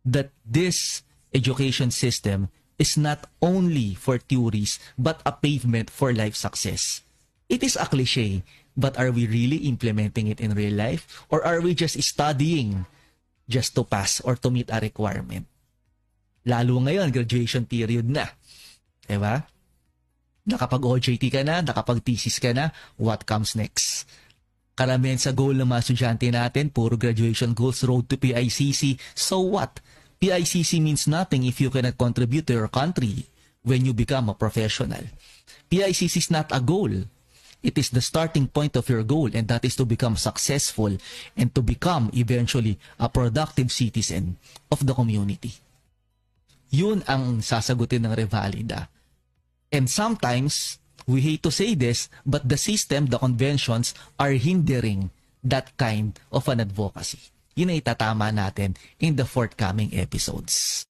that this education system is not only for theories but a pavement for life success. It is a cliche, but are we really implementing it in real life? Or are we just studying just to pass or to meet a requirement? Lalo ngayon, graduation period na. Diba? Nakapag-OJT ka na, nakapag-thesis ka na, what comes next? Karamihan sa goal ng mga estudyante natin, puro graduation goals, road to PICC. So what? PICC means nothing if you cannot contribute to your country when you become a professional. PICC is not a goal. It is the starting point of your goal, and that is to become successful and to become eventually a productive citizen of the community. Yun ang sasagutin ng Revalida. And sometimes, we hate to say this, but the system, the conventions are hindering that kind of an advocacy. Yun ay tatama natin in the forthcoming episodes.